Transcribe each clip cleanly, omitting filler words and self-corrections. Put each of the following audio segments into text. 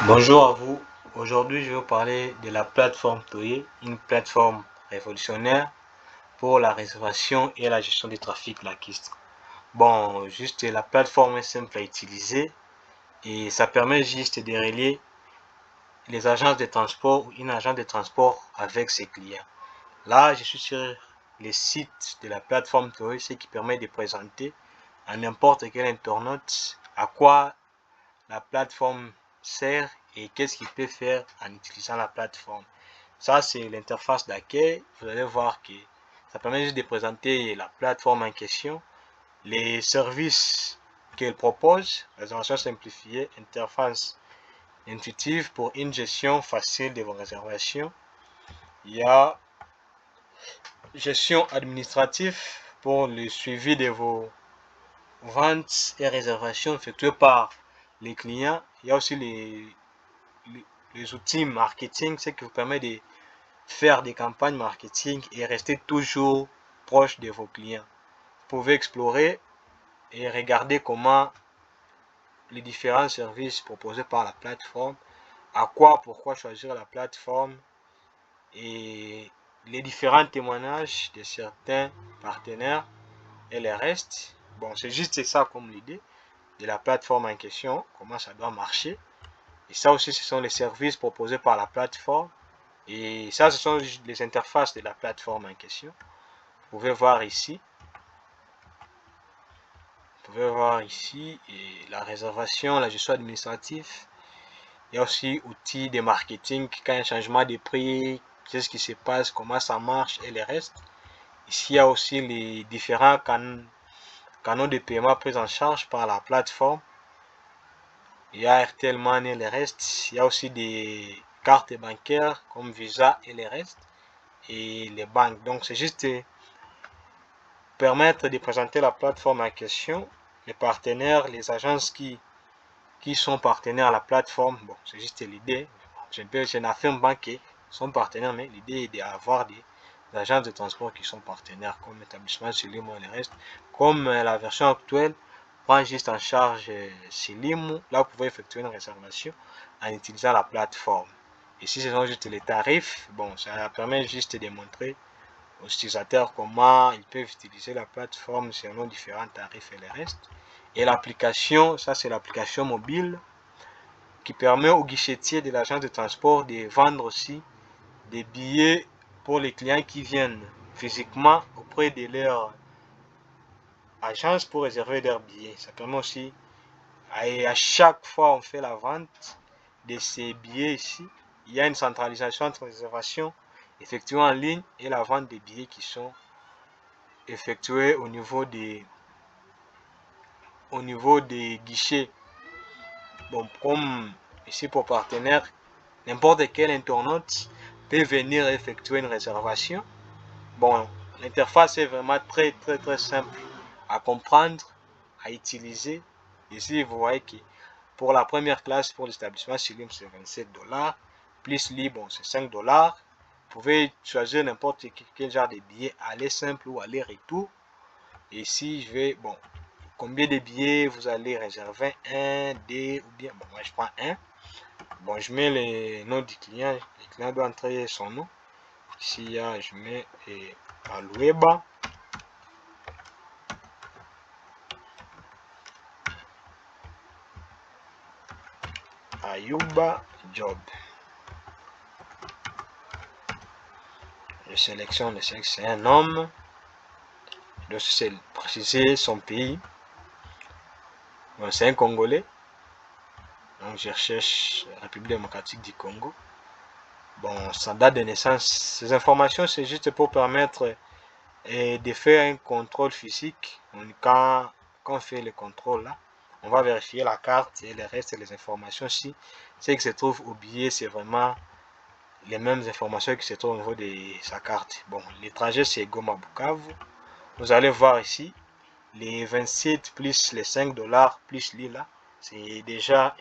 Bonjour à vous. Aujourd'hui, je vais vous parler de la plateforme Toye, une plateforme révolutionnaire pour la réservation et la gestion du trafic lakiste. Bon, juste la plateforme est simple à utiliser et ça permet juste de relier les agences de transport ou une agence de transport avec ses clients. Là, je suis sur le site de la plateforme Toye, ce qui permet de présenter à n'importe quel internaute à quoi la plateforme sert et qu'est-ce qu'il peut faire en utilisant la plateforme. Ça, c'est l'interface d'accueil. Vous allez voir que ça permet juste de présenter la plateforme en question, les services qu'elle propose, réservation simplifiée, interface intuitive pour une gestion facile de vos réservations. Il y a gestion administrative pour le suivi de vos ventes et réservations effectuées par les clients. Il y a aussi les outils marketing, ce qui vous permet de faire des campagnes marketing et rester toujours proche de vos clients. Vous pouvez explorer et regarder comment les différents services proposés par la plateforme, à quoi, pourquoi choisir la plateforme et les différents témoignages de certains partenaires et les restes. Bon, c'est juste ça comme l'idée de la plateforme en question, comment ça doit marcher. Et ça aussi, ce sont les services proposés par la plateforme. Et ça, ce sont les interfaces de la plateforme en question. Vous pouvez voir ici. Vous pouvez voir ici et la réservation, la gestion administrative. Il y a aussi outils de marketing, quand il y a un changement de prix, qu'est-ce qui se passe, comment ça marche et le reste. Ici, il y a aussi les différents canaux de paiement pris en charge par la plateforme. Il y a RTL Money et le reste. Il y a aussi des cartes bancaires comme Visa et le reste. Et les banques. Donc, c'est juste permettre de présenter la plateforme en question, les partenaires, les agences qui sont partenaires à la plateforme. Bon, c'est juste l'idée. Je n'affirme pas qu'ils sont partenaires, mais l'idée est d'avoir des agences de transport qui sont partenaires, comme l'établissement Silimo et le reste. Comme la version actuelle prend juste en charge Silimo, là vous pouvez effectuer une réservation en utilisant la plateforme. Ici, ce sont juste les tarifs. Bon, ça permet juste de montrer aux utilisateurs comment ils peuvent utiliser la plateforme selon différents tarifs et le reste. Et l'application, ça c'est l'application mobile qui permet aux guichetiers de l'agence de transport de vendre aussi des billets pour les clients qui viennent physiquement auprès de leur agence pour réserver leurs billets. Ça permet aussi, à chaque fois on fait la vente de ces billets ici, il y a une centralisation entre réservation effectuée en ligne et la vente des billets qui sont effectués au niveau des guichets. Bon, comme ici pour partenaire, n'importe quel internaute peut venir effectuer une réservation. Bon, l'interface est vraiment très simple à comprendre, à utiliser. Ici, vous voyez que pour la première classe, pour l'établissement Silim, c'est 27 $. Plus libre, c'est 5 $. Vous pouvez choisir n'importe quel genre de billet, aller simple ou aller retour. Et si je vais, bon, combien de billets vous allez réserver, un, deux ou bien, bon, moi je prends un. Bon, je mets le nom du client, le client doit entrer son nom. Ici, je mets Aloueba. Ayuba Job. Je sélectionne le sexe, c'est un homme. Je dois préciser son pays. Bon, c'est un Congolais. Donc je recherche République démocratique du Congo. Bon, sa date de naissance. Ces informations, c'est juste pour permettre de faire un contrôle physique. Quand on fait le contrôle là, on va vérifier la carte et le reste des informations. Si ce qui se trouve au billet, c'est vraiment les mêmes informations qui se trouvent au niveau de sa carte. Bon, le trajet c'est Goma Bukavu. Vous allez voir ici les 27 plus les 5 $ plus l'ILA, c'est déjà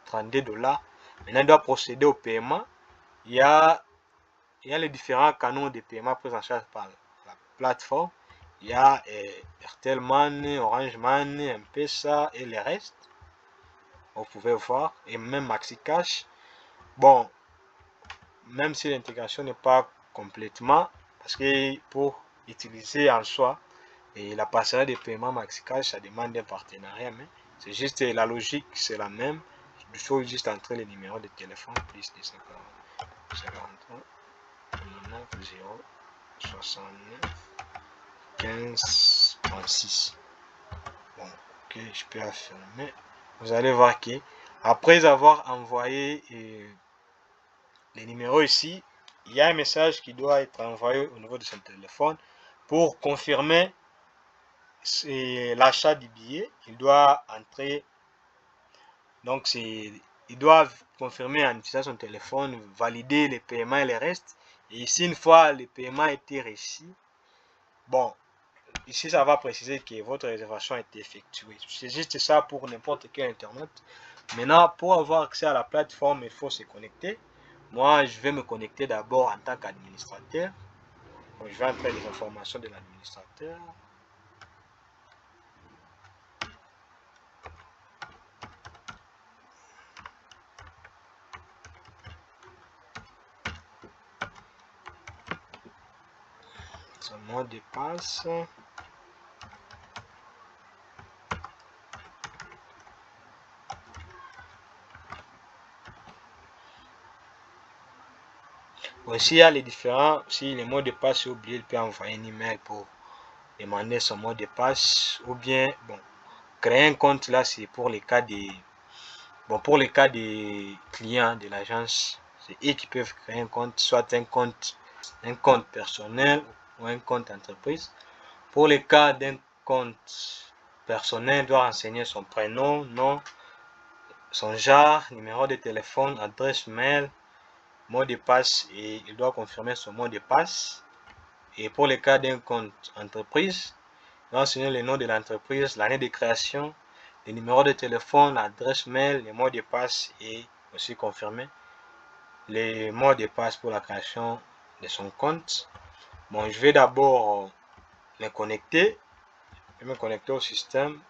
32 $. Maintenant, on doit procéder au paiement. Il y a les différents canaux de paiement pris en charge par la plateforme. Il y a Airtel Money, Orange Money, M-Pesa et les restes. vous pouvez voir, et même MaxiCash. Bon, même si l'intégration n'est pas complètement, parce que pour utiliser en soi et la passerelle de paiement MaxiCash, ça demande un partenariat, mais c'est juste la logique, c'est la même. Il faut juste entrer les numéros de téléphone plus de 53 99 0 69 15 36. Bon, ok, je peux affirmer. Vous allez voir que après avoir envoyé les numéros ici, il y a un message qui doit être envoyé au niveau de son téléphone pour confirmer l'achat du billet. Il doit entrer, donc il doit confirmer en utilisant son téléphone, valider les paiements et les restes. Et ici, une fois le paiement a été reçu, bon, ici ça va préciser que votre réservation a été effectuée. C'est juste ça pour n'importe quel internet. Maintenant, pour avoir accès à la plateforme, il faut se connecter. Moi, je vais me connecter d'abord en tant qu'administrateur. Je vais entrer les informations de l'administrateur. Son mot de passe. Bon, s'il y a les différents, si les mots de passe est oublié, il peut envoyer un email pour demander son mot de passe. Ou bien, bon, créer un compte là, c'est pour les cas des. Bon, pour les cas des clients de l'agence, c'est eux qui peuvent créer un compte, soit un compte personnel ou un compte entreprise. Pour les cas d'un compte personnel, il doit renseigner son prénom, nom, son genre, numéro de téléphone, adresse mail, mot de passe, et il doit confirmer son mot de passe. Et pour le cas d'un compte entreprise, il doit renseigner le nom de l'entreprise, l'année de création, le numéro de téléphone, l'adresse mail, le mot de passe, et aussi confirmer les mots de passe pour la création de son compte. Bon, je vais d'abord me connecter. Je vais me connecter au système.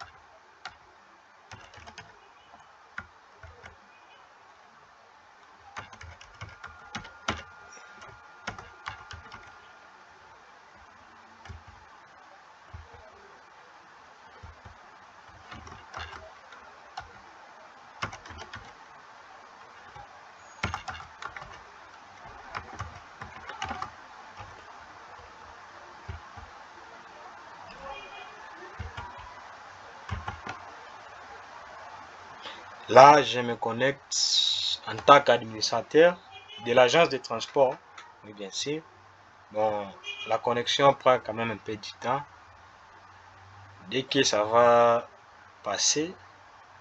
Là, je me connecte en tant qu'administrateur de l'agence de transport. Oui, bien sûr. Bon, la connexion prend quand même un peu de temps. Dès que ça va passer,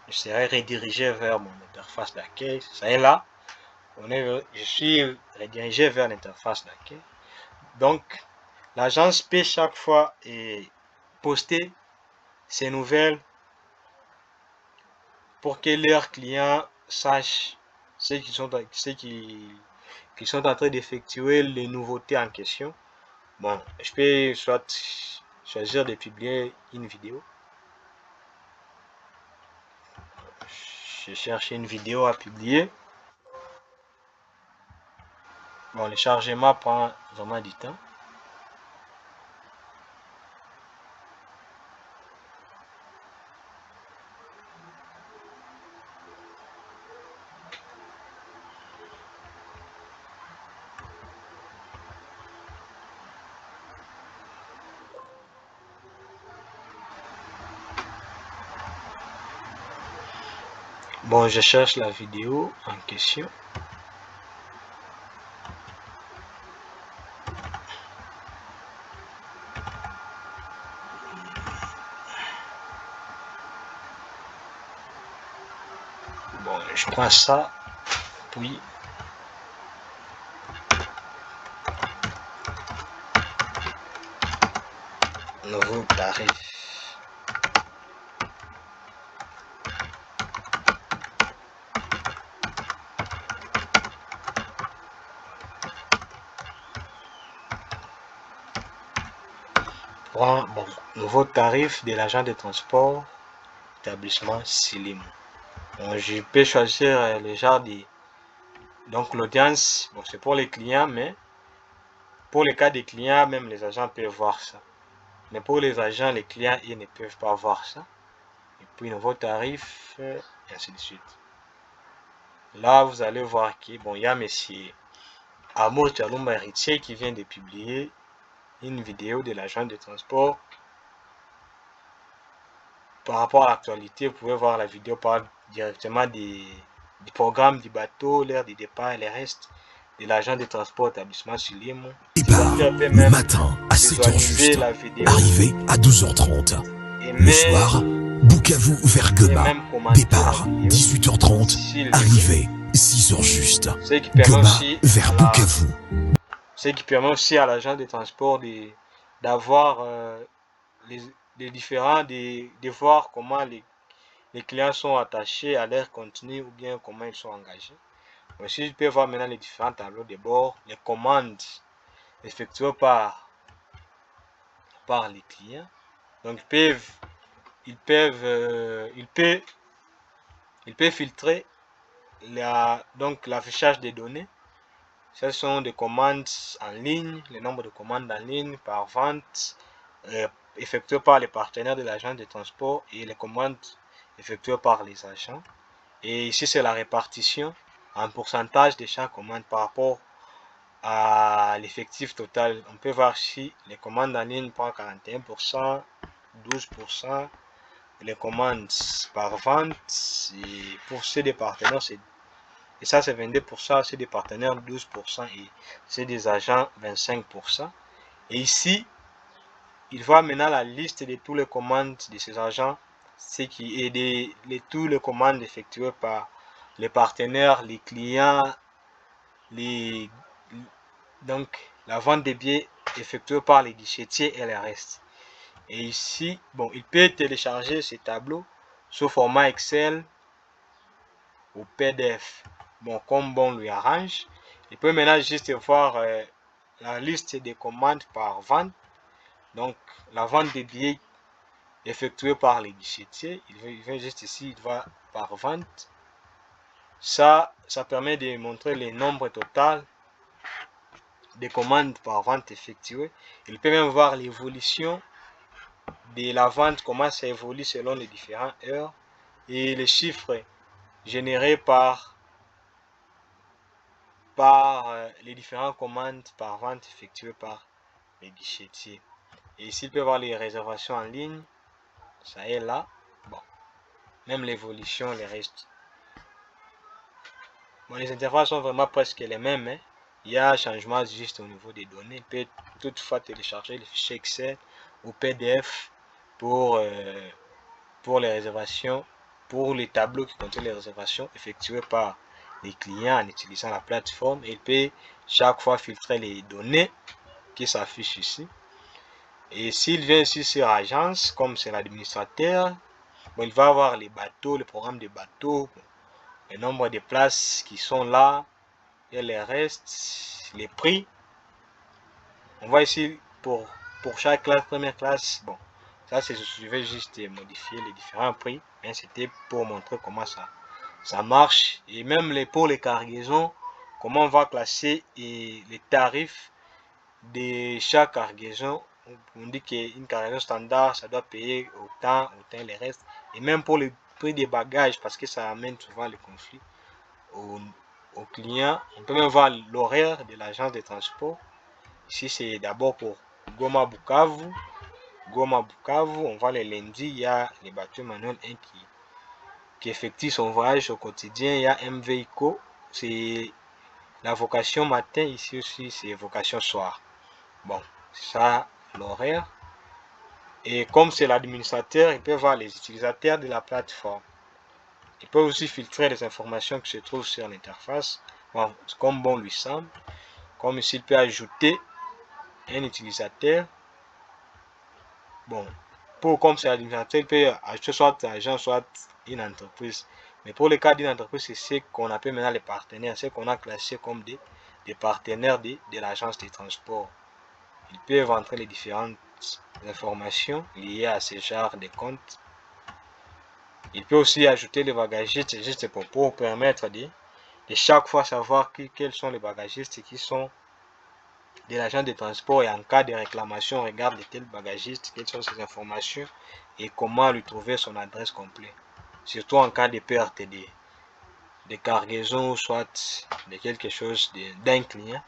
je serai redirigé vers mon interface d'accueil. Ça est là. Je suis redirigé vers l'interface d'accueil. Donc, l'agence peut chaque fois poster ces nouvelles pour que leurs clients sachent ce qu'ils sont en train d'effectuer, les nouveautés en question. Bon, je peux soit choisir de publier une vidéo. Je cherche une vidéo à publier. Bon, le chargement prend vraiment du temps. Bon, je cherche la vidéo en question. Bon, je prends ça, puis nouveau tarif. Bon, nouveau tarif de l'agent de transport, établissement Silim. Bon, je peux choisir le genre de... Donc l'audience, bon, c'est pour les clients, mais pour les cas des clients, même les agents peuvent voir ça. Mais pour les agents, les clients, ils ne peuvent pas voir ça. Et puis nouveau tarif, et ainsi de suite. Là, vous allez voir que, bon, il y a monsieur Amos Tchalumba Héritier qui vient de publier une vidéo de l'agent de transport. Par rapport à l'actualité, vous pouvez voir la vidéo parle directement du programme du bateau, l'heure du départ et les restes de l'agent de transport établissement Sulim. Départ le matin à 7h juste, arrivée à 12h30. Le soir, Bukavu vers Goma. Départ 18h30, arrivée 6h juste. Goma vers Bukavu. Ce qui permet aussi à l'agent de transport d'avoir les différents, de voir comment les clients sont attachés à leur contenu ou bien comment ils sont engagés. Aussi, je peux voir maintenant les différents tableaux de bord, les commandes effectuées par les clients. Donc, ils peuvent filtrer l'affichage des données. Ce sont des commandes en ligne, le nombre de commandes en ligne par vente effectuées par les partenaires de l'agent de transport et les commandes effectuées par les agents. Et ici, c'est la répartition en pourcentage de chaque commande par rapport à l'effectif total. On peut voir ici les commandes en ligne prennent 41%, 12%, les commandes par vente, et pour ceux des partenaires, et ça c'est 22%, c'est des partenaires 12% et c'est des agents 25%. Et ici, il voit maintenant la liste de toutes les commandes de ces agents, ce qui est toutes les commandes effectuées par les partenaires, les clients, donc la vente des billets effectuée par les guichetiers et les restes. Et ici, bon, il peut télécharger ces tableaux sous format Excel ou PDF. Bon, comme bon lui arrange. Il peut maintenant juste voir la liste des commandes par vente. Donc, la vente des billets effectuée par les guichetiers. Il vient juste ici, il va par vente. Ça permet de montrer le nombre total des commandes par vente effectuées. Il peut même voir l'évolution de la vente, comment ça évolue selon les différentes heures et les chiffres générés par les différentes commandes par vente effectuées par les guichetiers. Et ici, il peut voir les réservations en ligne. Ça est là. Bon, même l'évolution, les restes. Bon, les interfaces sont vraiment presque les mêmes. Hein. Il y a un changement juste au niveau des données. Il peut toutefois télécharger les fichiers Excel ou PDF pour les réservations, pour les tableaux qui contiennent les réservations effectuées par les clients en utilisant la plateforme. Et il peut chaque fois filtrer les données qui s'affichent ici. Et s'il vient ici sur agence, comme c'est l'administrateur, bon, il va avoir les bateaux, le programme des bateaux, le nombre de places qui sont là, et les restes, les prix. On voit ici pour chaque classe, première classe, bon, ça c'est, je vais juste modifier les différents prix, mais c'était pour montrer comment ça marche. Et même pour les cargaisons, comment on va classer et les tarifs de chaque cargaison. On dit qu'une cargaison standard, ça doit payer autant les restes. Et même pour le prix des bagages, parce que ça amène souvent le conflit aux clients. On peut même voir l'horaire de l'agence de transport. Ici, c'est d'abord pour Goma Bukavu. Goma Bukavu, on voit les lundis, il y a les bateaux Manuel 1 qui effectue son voyage au quotidien. Il y a MV Eco, c'est la vocation matin. Ici aussi, c'est vocation soir. Bon, c'est ça l'horaire. Et comme c'est l'administrateur, il peut voir les utilisateurs de la plateforme. Il peut aussi filtrer les informations qui se trouvent sur l'interface, bon, comme bon lui semble. Comme ici, il peut ajouter un utilisateur. Bon, comme c'est l'administrateur, il peut ajouter soit un agent, soit une entreprise. Mais pour le cas d'une entreprise, c'est ce qu'on appelle maintenant les partenaires, ce qu'on a classé comme des partenaires de l'agence de transport. Ils peuvent entrer les différentes informations liées à ce genre de compte. Il peut aussi ajouter les bagagistes juste pour permettre de chaque fois savoir quels sont les bagagistes qui sont de l'agent de transport, et en cas de réclamation, regarde de tel bagagiste, quelles sont ses informations et comment lui trouver son adresse complète. Surtout en cas de perte de cargaison, soit de quelque chose d'un client.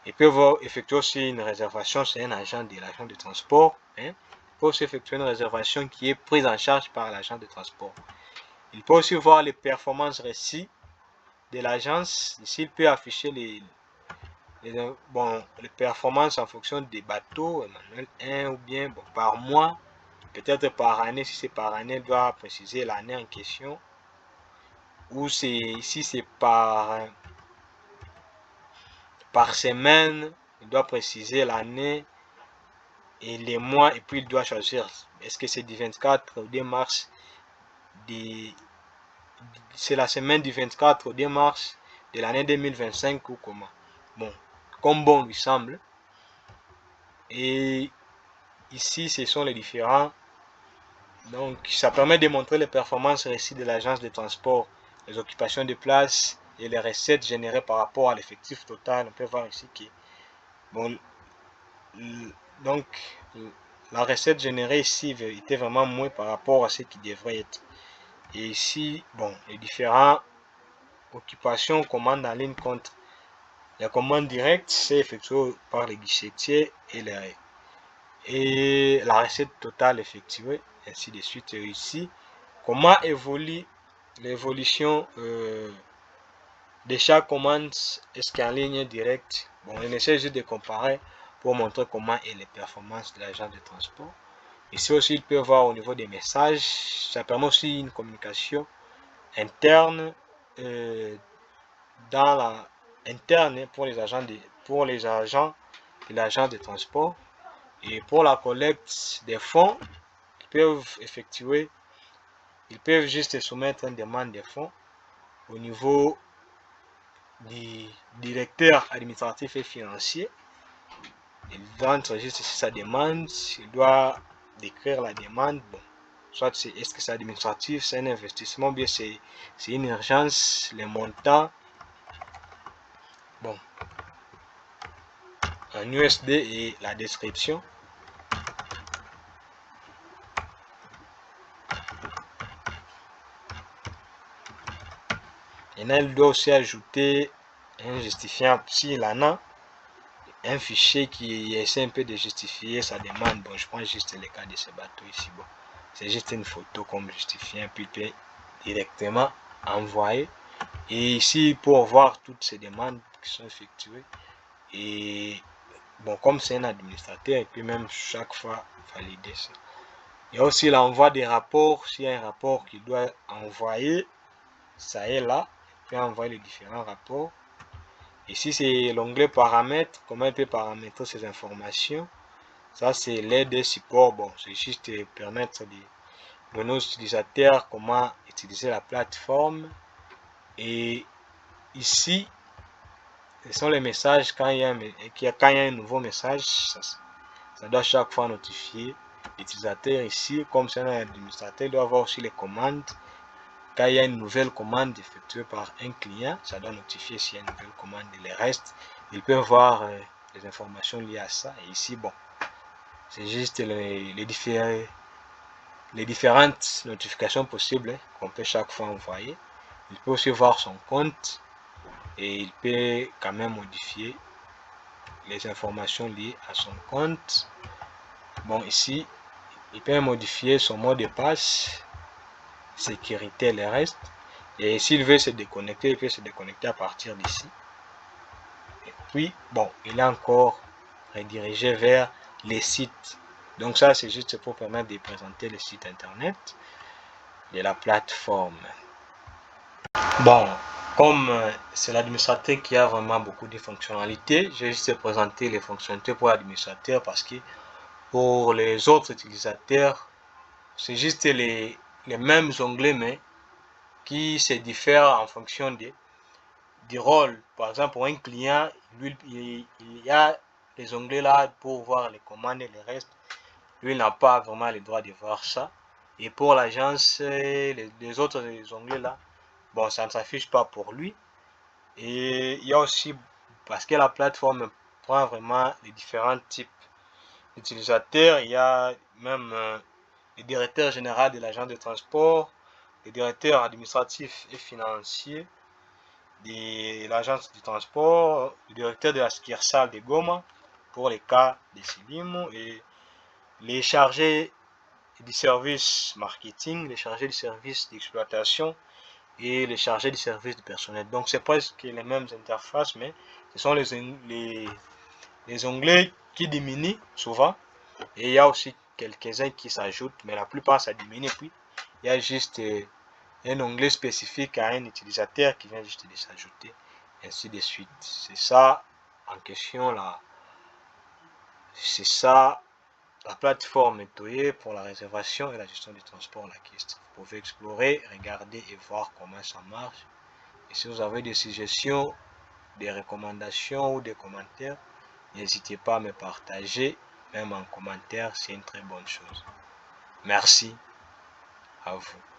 Il peut effectuer aussi une réservation, c'est un agent de l'agent de transport. Il peut aussi effectuer une réservation qui est prise en charge par l'agent de transport. Il peut aussi voir les performances récits de l'agence. Ici, il peut afficher les performances en fonction des bateaux, manuel 1 ou bien par mois, peut-être par année. Si c'est par année, il doit préciser l'année en question. Ou si c'est par semaine, il doit préciser l'année et les mois, et puis il doit choisir est-ce que c'est du 24 au 2 mars, c'est la semaine du 24 au 2 mars de l'année 2025 ou comment. Bon, comme bon lui semble. Et ici, ce sont les différents. Donc, ça permet de montrer les performances récits de l'agence de transport, les occupations de place et les recettes générées par rapport à l'effectif total. On peut voir ici que, bon, donc, la recette générée ici était vraiment moins par rapport à ce qui devrait être. Et ici, bon, les différentes occupations, commandes en ligne contre la commande directe, c'est effectué par les guichetiers et la recette totale effectuée, ainsi de suite. Ici, comment évolue l'évolution de chaque commande, est-ce qu'en ligne directe. Bon, on essaie juste de comparer pour montrer comment est les performances de l'agent de transport. Ici aussi, il peut voir au niveau des messages. Ça permet aussi une communication interne interne pour les agents de l'agent de transport. Et pour la collecte des fonds, ils peuvent juste soumettre une demande de fonds au niveau du directeur administratif et financier. Il doit entrer juste ici sa demande, il doit décrire la demande. Bon, soit est-ce que c'est administratif, c'est un investissement, bien c'est une urgence, les montants. Bon, en USD et la description. Et là, il doit aussi ajouter un justifiant s'il en a, un fichier qui essaie un peu de justifier sa demande. Bon, je prends juste le cas de ce bateau ici. Bon, c'est juste une photo comme justifiant, puis il peut directement envoyer. Et ici, pour voir toutes ces demandes qui sont effectuées. Et bon, comme c'est un administrateur, et puis même chaque fois valider ça. Il y a aussi l'envoi des rapports. S'il y a un rapport qu'il doit envoyer, ça est là. Il peut envoyer les différents rapports. Ici, c'est l'onglet paramètres. Comment il peut paramétrer ces informations. Ça, c'est l'aide de support. Bon, c'est juste permettre de nos utilisateurs comment utiliser la plateforme. Et ici, ce sont les messages. Quand il y a un nouveau message, ça doit chaque fois notifier l'utilisateur. Ici, comme c'est un administrateur, il doit avoir aussi les commandes. Quand il y a une nouvelle commande effectuée par un client, ça doit notifier s'il y a une nouvelle commande. Et les restes, ils peuvent voir les informations liées à ça. Et ici, bon, c'est juste les différentes notifications possibles qu'on peut chaque fois envoyer. Il peut aussi voir son compte et il peut quand même modifier les informations liées à son compte. Bon, ici, il peut modifier son mot de passe, sécurité, les restes. Et s'il veut se déconnecter, il peut se déconnecter à partir d'ici. Et puis, bon, il est encore redirigé vers les sites. Donc ça, c'est juste pour permettre de présenter le site internet de la plateforme. Bon, comme c'est l'administrateur qui a vraiment beaucoup de fonctionnalités, je vais juste présenter les fonctionnalités pour l'administrateur parce que pour les autres utilisateurs, c'est juste les mêmes onglets, mais qui se diffèrent en fonction du rôle. Par exemple, pour un client, lui, il y a les onglets là pour voir les commandes et le reste. Lui, il n'a pas vraiment le droit de voir ça. Et pour l'agence, les autres onglets là, bon, ça ne s'affiche pas pour lui. Et il y a aussi, parce que la plateforme prend vraiment les différents types d'utilisateurs, il y a même le directeur général de l'agence de transport, le directeur administratif et financier de l'agence du transport, le directeur de la succursale de Goma pour les cas de Silimo, et les chargés du service marketing, les chargés du service d'exploitation et les chargés du service du personnel. Donc c'est presque les mêmes interfaces, mais ce sont les onglets qui diminuent souvent, et il y a aussi quelques-uns qui s'ajoutent, mais la plupart ça diminue. Puis il y a juste un onglet spécifique à un utilisateur qui vient juste de s'ajouter, ainsi de suite. C'est ça en question là. C'est ça la plateforme Metoyer pour la réservation et la gestion du transport lacustre. Vous pouvez explorer, regarder et voir comment ça marche. Et si vous avez des suggestions, des recommandations ou des commentaires, n'hésitez pas à me partager, même en commentaire, c'est une très bonne chose. Merci à vous.